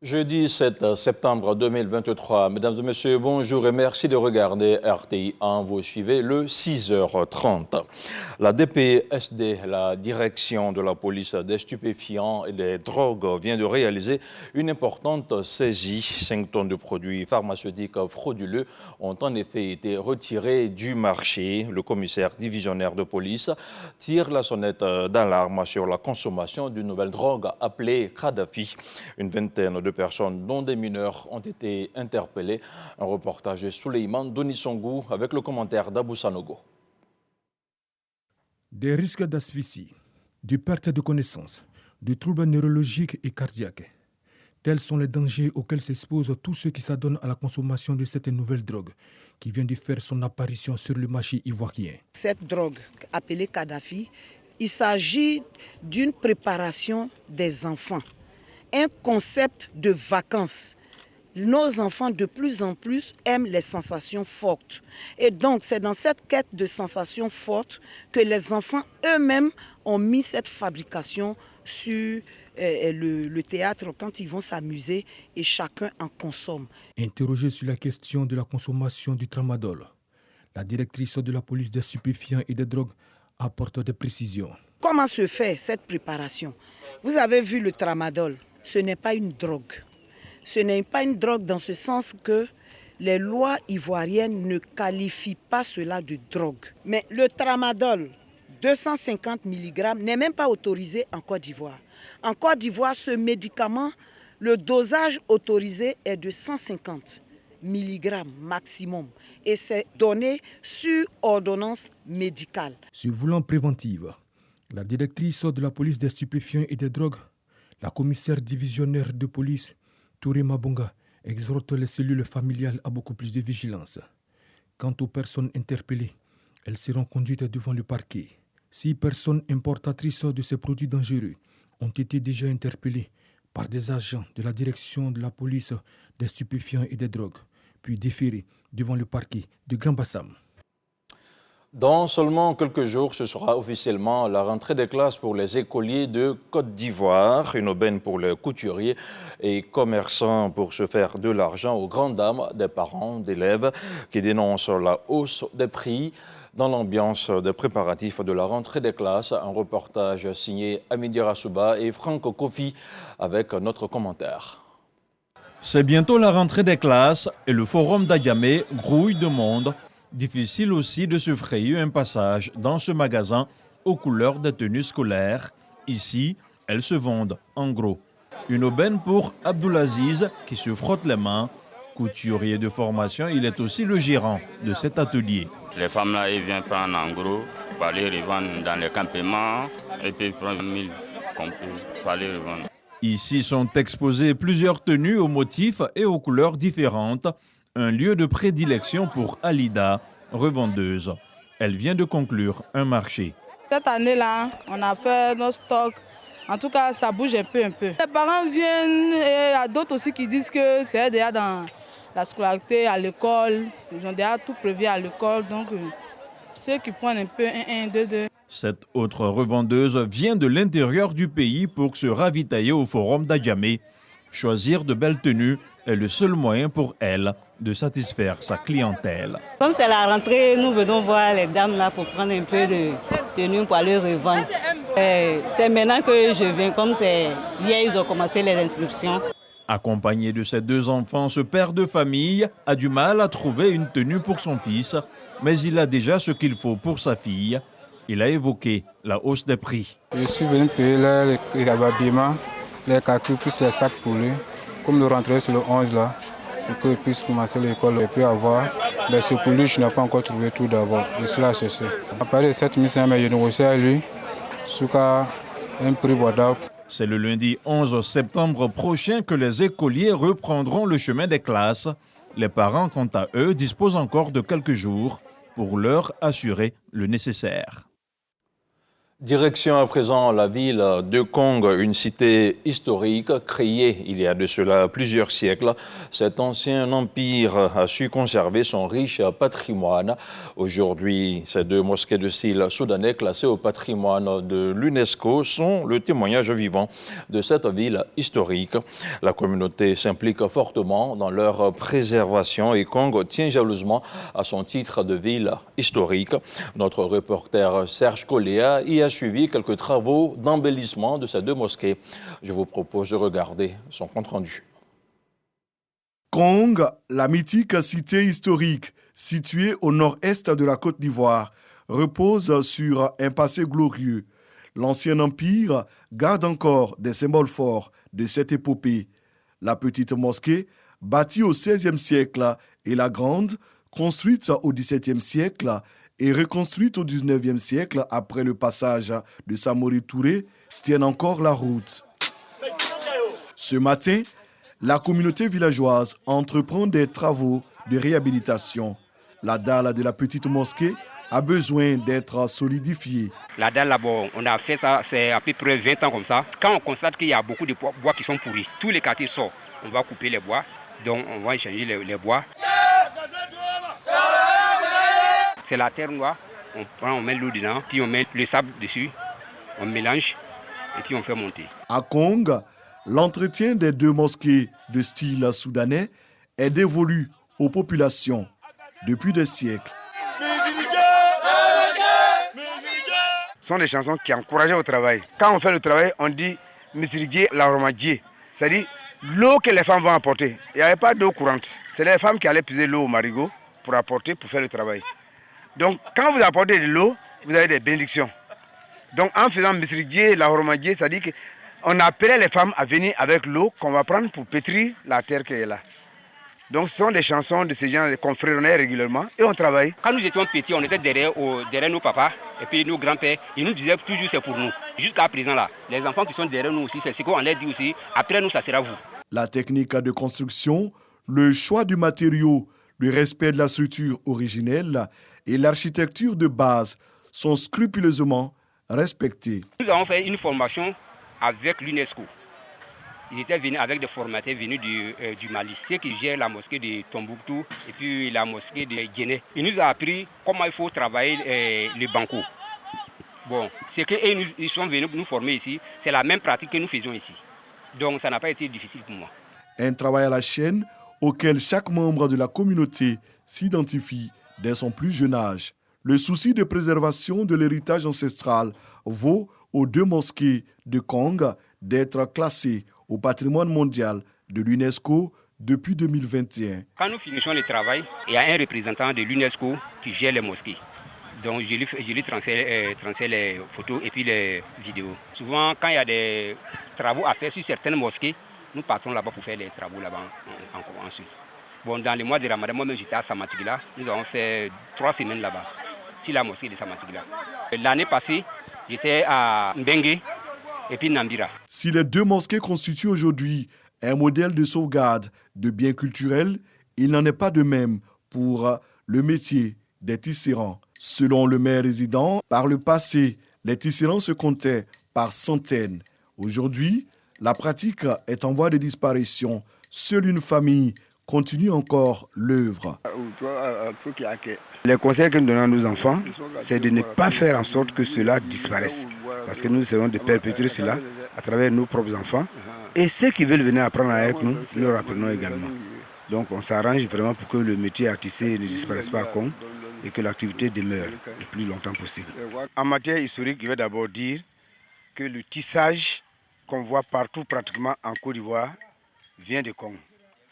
Jeudi 7 septembre 2023. Mesdames et messieurs, bonjour et merci de regarder RTI 1. Vous suivez le 6h30. La DPSD, la direction de la police des stupéfiants et des drogues, vient de réaliser une importante saisie. 5 tonnes de produits pharmaceutiques frauduleux ont en effet été retirés du marché. Le commissaire divisionnaire de police tire la sonnette d'alarme sur la consommation d'une nouvelle drogue appelée Kadhafi. Une vingtaine de personnes, dont des mineurs, ont été interpellées. Un reportage de Souleymane Donissongou avec le commentaire d'Abou Sanogo. Des risques d'asphyxie, de perte de connaissance, de troubles neurologiques et cardiaques. Tels sont les dangers auxquels s'exposent tous ceux qui s'adonnent à la consommation de cette nouvelle drogue qui vient de faire son apparition sur le marché ivoirien. Cette drogue appelée Kadhafi, il s'agit d'une préparation des enfants. Un concept de vacances. Nos enfants de plus en plus aiment les sensations fortes. Et donc c'est dans cette quête de sensations fortes que les enfants eux-mêmes ont mis cette fabrication sur le théâtre quand ils vont s'amuser et chacun en consomme. Interrogée sur la question de la consommation du tramadol, la directrice de la police des stupéfiants et des drogues apporte des précisions. Comment se fait cette préparation? Vous avez vu le tramadol. Ce n'est pas une drogue. Ce n'est pas une drogue dans ce sens que les lois ivoiriennes ne qualifient pas cela de drogue. Mais le tramadol, 250 mg, n'est même pas autorisé en Côte d'Ivoire. En Côte d'Ivoire, ce médicament, le dosage autorisé est de 150 mg maximum. Et c'est donné sur ordonnance médicale. Se voulant préventive, la directrice de la police des stupéfiants et des drogues, la commissaire divisionnaire de police, Touré Mabonga, exhorte les cellules familiales à beaucoup plus de vigilance. Quant aux personnes interpellées, elles seront conduites devant le parquet. 6 personnes importatrices de ces produits dangereux ont été déjà interpellées par des agents de la direction de la police des stupéfiants et des drogues, puis déférées devant le parquet de Grand Bassam. Dans seulement quelques jours, ce sera officiellement la rentrée des classes pour les écoliers de Côte d'Ivoire. Une aubaine pour les couturiers et commerçants pour se faire de l'argent aux grandes dames des parents d'élèves qui dénoncent la hausse des prix. Dans l'ambiance des préparatifs de la rentrée des classes, un reportage signé Amidi Rassouba et Franck Kofi avec notre commentaire. C'est bientôt la rentrée des classes et le forum d'Adjamé grouille de monde. Difficile aussi de se frayer un passage dans ce magasin aux couleurs des tenues scolaires. Ici, elles se vendent en gros. Une aubaine pour Abdoulaziz qui se frotte les mains. Couturier de formation, il est aussi le gérant de cet atelier. Les femmes là, ils viennent prendre en gros, pour aller revendre dans les campements et puis prendre 1000 qu'on peut aller revendre. Ici sont exposées plusieurs tenues aux motifs et aux couleurs différentes. Un lieu de prédilection pour Alida, revendeuse. Elle vient de conclure un marché. Cette année-là, on a fait nos stocks. En tout cas, ça bouge un peu. Les parents viennent et il y a d'autres aussi qui disent que c'est déjà dans la scolarité, à l'école. Ils ont déjà tout prévu à l'école. Donc, ceux qui prennent un peu 1, 2, 2. Cette autre revendeuse vient de l'intérieur du pays pour se ravitailler au forum d'Adjamé. Choisir de belles tenues est le seul moyen pour elle de satisfaire sa clientèle. Comme c'est la rentrée, nous venons voir les dames là pour prendre un peu de tenue pour aller revendre. C'est maintenant que je viens, comme c'est hier, ils ont commencé les inscriptions. Accompagné de ses 2 enfants, ce père de famille a du mal à trouver une tenue pour son fils, mais il a déjà ce qu'il faut pour sa fille. Il a évoqué la hausse des prix. Je suis venu payer les habillements, les calculs plus les sacs pour lui. Comme le rentrée sur le 11 là, pour qu'il puisse commencer l'école et puis avoir. Mais c'est pour lui, je n'ai pas encore trouvé tout d'abord. Je suis là chercher. À partir de 7500, mais je négocie à lui sur un prix abordable. C'est le lundi 11 septembre prochain que les écoliers reprendront le chemin des classes. Les parents, quant à eux, disposent encore de quelques jours pour leur assurer le nécessaire. Direction à présent la ville de Kong, une cité historique créée il y a de cela plusieurs siècles. Cet ancien empire a su conserver son riche patrimoine. Aujourd'hui, ces deux mosquées de style soudanais classées au patrimoine de l'UNESCO sont le témoignage vivant de cette ville historique. La communauté s'implique fortement dans leur préservation et Kong tient jalousement à son titre de ville historique. Notre reporter Serge Coléa y a suivi quelques travaux d'embellissement de ces deux mosquées. Je vous propose de regarder son compte-rendu. Kong, la mythique cité historique située au nord-est de la Côte d'Ivoire, repose sur un passé glorieux. L'ancien empire garde encore des symboles forts de cette épopée. La petite mosquée, bâtie au XVIe siècle, et la grande, construite au XVIIe siècle, et reconstruite au XIXe siècle après le passage de Samori Touré, tiennent encore la route. Ce matin, la communauté villageoise entreprend des travaux de réhabilitation. La dalle de la petite mosquée a besoin d'être solidifiée. La dalle là, bon, on a fait ça, c'est à peu près 20 ans comme ça. Quand on constate qu'il y a beaucoup de bois qui sont pourris, tous les quartiers sortent, on va couper les bois, donc on va échanger les bois. C'est la terre noire, on met l'eau dedans, puis on met le sable dessus, on mélange et puis on fait monter. À Kong, l'entretien des deux mosquées de style soudanais est dévolu aux populations depuis des siècles. Ce sont des chansons qui encouragent au travail. Quand on fait le travail, on dit « Misrigé Laromadjé », c'est-à-dire l'eau que les femmes vont apporter. Il n'y avait pas d'eau courante. C'est les femmes qui allaient puiser l'eau au marigot pour apporter, pour faire le travail. Donc, quand vous apportez de l'eau, vous avez des bénédictions. Donc, en faisant Misrigé, la Horomadjé, ça dit qu'on appelait les femmes à venir avec l'eau qu'on va prendre pour pétrir la terre qui est là. Donc, ce sont des chansons de ces gens qu'on fredonnait régulièrement et on travaille. Quand nous étions petits, on était derrière nos papas et puis nos grands-pères. Ils nous disaient toujours c'est pour nous. Jusqu'à présent, là, les enfants qui sont derrière nous aussi, c'est ce qu'on leur dit aussi. Après nous, ça sera vous. La technique de construction, le choix du matériau, le respect de la structure originelle et l'architecture de base sont scrupuleusement respectés. Nous avons fait une formation avec l'UNESCO. Ils étaient venus avec des formateurs venus du Mali. Ceux qui gèrent la mosquée de Tombouctou et puis la mosquée de Guinée. Ils nous ont appris comment il faut travailler le banco. Bon, ce qu'ils sont venus nous former ici, c'est la même pratique que nous faisions ici. Donc ça n'a pas été difficile pour moi. Un travail à la chaîne auquel chaque membre de la communauté s'identifie dès son plus jeune âge. Le souci de préservation de l'héritage ancestral vaut aux deux mosquées de Kong d'être classées au patrimoine mondial de l'UNESCO depuis 2021. Quand nous finissons le travail, il y a un représentant de l'UNESCO qui gère les mosquées. Donc je lui transfère les photos et puis les vidéos. Souvent, quand il y a des travaux à faire sur certaines mosquées, nous partons là-bas pour faire les travaux là-bas ensuite. Bon, dans le mois de Ramadan, moi-même j'étais à Samatigla. Nous avons fait 3 semaines là-bas, sur la mosquée de Samatigla. L'année passée, j'étais à Mbengue et puis Nambira. Si les deux mosquées constituent aujourd'hui un modèle de sauvegarde de biens culturels, il n'en est pas de même pour le métier des tisserands. Selon le maire résident, par le passé, les tisserands se comptaient par centaines. Aujourd'hui, la pratique est en voie de disparition. Seule une famille continue encore l'œuvre. Les conseils que nous donnons à nos enfants, c'est de ne pas faire en sorte que cela disparaisse. Parce que nous essayons de perpétuer cela à travers nos propres enfants. Et ceux qui veulent venir apprendre avec nous, nous leur apprenons également. Donc on s'arrange vraiment pour que le métier à tisser ne disparaisse pas à Kong et que l'activité demeure le plus longtemps possible. En matière historique, je vais d'abord dire que le tissage qu'on voit partout pratiquement en Côte d'Ivoire vient de Kong.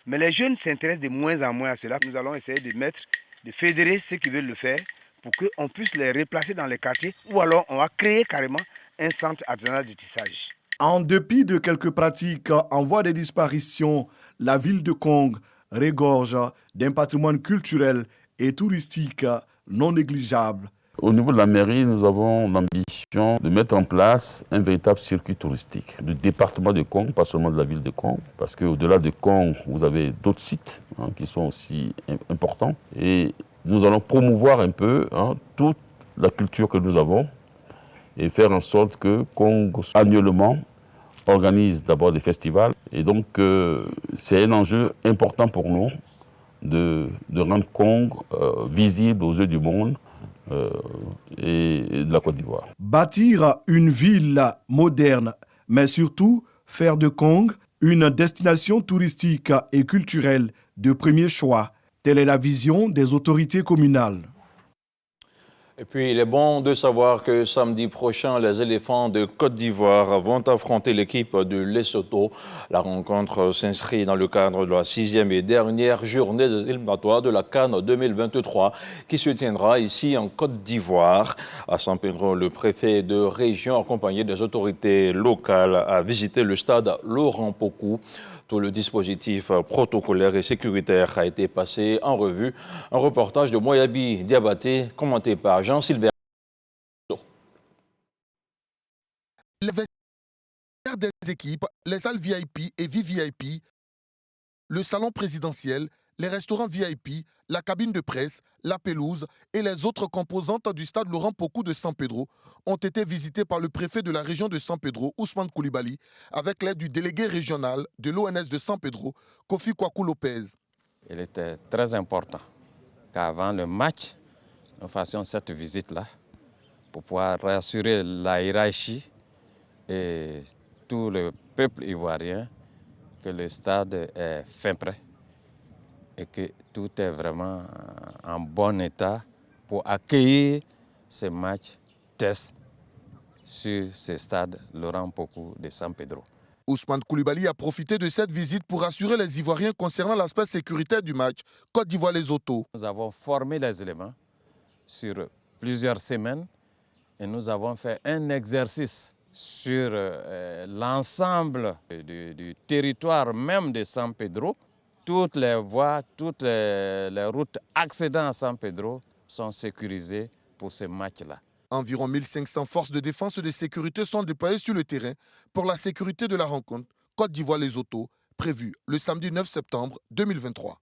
Mais les jeunes s'intéressent de moins en moins à cela. Nous allons essayer de fédérer ceux qui veulent le faire pour qu'on puisse les replacer dans les quartiers ou alors on va créer carrément un centre artisanal de tissage. En dépit de quelques pratiques en voie de disparition, la ville de Kong regorge d'un patrimoine culturel et touristique non négligeable. Au niveau de la mairie, nous avons l'ambition de mettre en place un véritable circuit touristique du département de Kong, pas seulement de la ville de Kong, parce qu'au-delà de Kong, vous avez d'autres sites qui sont aussi importants. Et nous allons promouvoir un peu toute la culture que nous avons et faire en sorte que Kong annuellement organise d'abord des festivals. Et donc c'est un enjeu important pour nous de rendre Kong visible aux yeux du monde et de la Côte d'Ivoire. Bâtir une ville moderne, mais surtout faire de Kong une destination touristique et culturelle de premier choix. Telle est la vision des autorités communales. Et puis, il est bon de savoir que samedi prochain, les éléphants de Côte d'Ivoire vont affronter l'équipe de Lesotho. La rencontre s'inscrit dans le cadre de la 6e et dernière journée des éliminatoires de la CAN 2023 qui se tiendra ici en Côte d'Ivoire. À San Pedro, le préfet de région, accompagné des autorités locales, a visité le stade Laurent Pokou. Tout le dispositif protocolaire et sécuritaire a été passé en revue. Un reportage de Moyabi Diabaté, commenté par Jean-Sylvain. Les vestiaires des équipes, les salles VIP et VVIP, le salon présidentiel, les restaurants VIP, la cabine de presse, la pelouse et les autres composantes du stade Laurent Pokou de San Pedro ont été visités par le préfet de la région de San Pedro, Ousmane Koulibaly, avec l'aide du délégué régional de l'ONS de San Pedro, Kofi Kwaku Lopez. Il était très important qu'avant le match, nous fassions cette visite-là pour pouvoir rassurer la hiérarchie et tout le peuple ivoirien que le stade est fin prêt et que tout est vraiment en bon état pour accueillir ces matchs tests sur ce stade Laurent Pokou de San Pedro. Ousmane Koulibaly a profité de cette visite pour rassurer les Ivoiriens concernant l'aspect sécuritaire du match Côte d'Ivoire-Lesotho. Nous avons formé les éléments sur plusieurs semaines et nous avons fait un exercice sur l'ensemble du territoire même de San Pedro. Toutes les voies, toutes les routes accédant à San Pedro sont sécurisées pour ce match-là. Environ 1500 forces de défense et de sécurité sont déployées sur le terrain pour la sécurité de la rencontre Côte d'Ivoire-Lesotho, prévue le samedi 9 septembre 2023.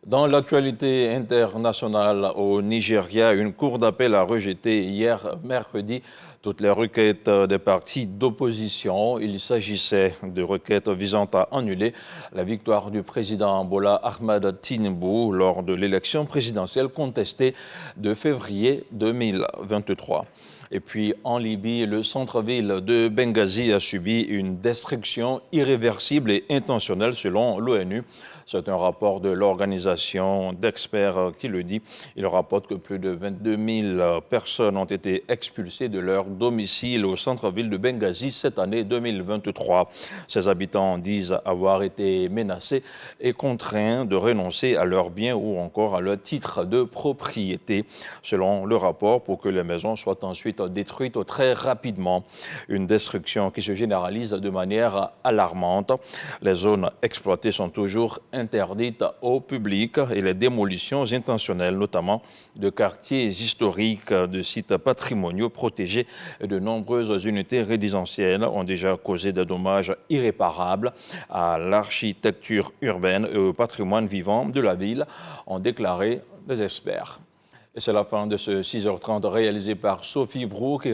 Dans l'actualité internationale au Nigeria, une cour d'appel a rejeté hier mercredi toutes les requêtes des partis d'opposition. Il s'agissait de requêtes visant à annuler la victoire du président Bola Ahmed Tinubu lors de l'élection présidentielle contestée de février 2023. Et puis en Libye, le centre-ville de Benghazi a subi une destruction irréversible et intentionnelle selon l'ONU. C'est un rapport de l'organisation d'experts qui le dit. Il rapporte que plus de 22 000 personnes ont été expulsées de leur domicile au centre-ville de Benghazi cette année 2023. Ces habitants disent avoir été menacés et contraints de renoncer à leurs biens ou encore à leur titre de propriété. Selon le rapport, pour que les maisons soient ensuite détruites très rapidement. Une destruction qui se généralise de manière alarmante. Les zones exploitées sont toujours interdites au public et les démolitions intentionnelles, notamment de quartiers historiques, de sites patrimoniaux protégés et de nombreuses unités résidentielles ont déjà causé des dommages irréparables à l'architecture urbaine et au patrimoine vivant de la ville, ont déclaré des experts. Et c'est la fin de ce 6h30 réalisé par Sophie Brou qui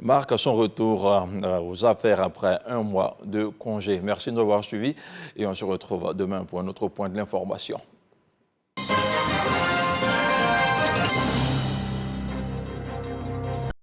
marque son retour aux affaires après un mois de congé. Merci de nous avoir suivis et on se retrouve demain pour un autre point de l'information.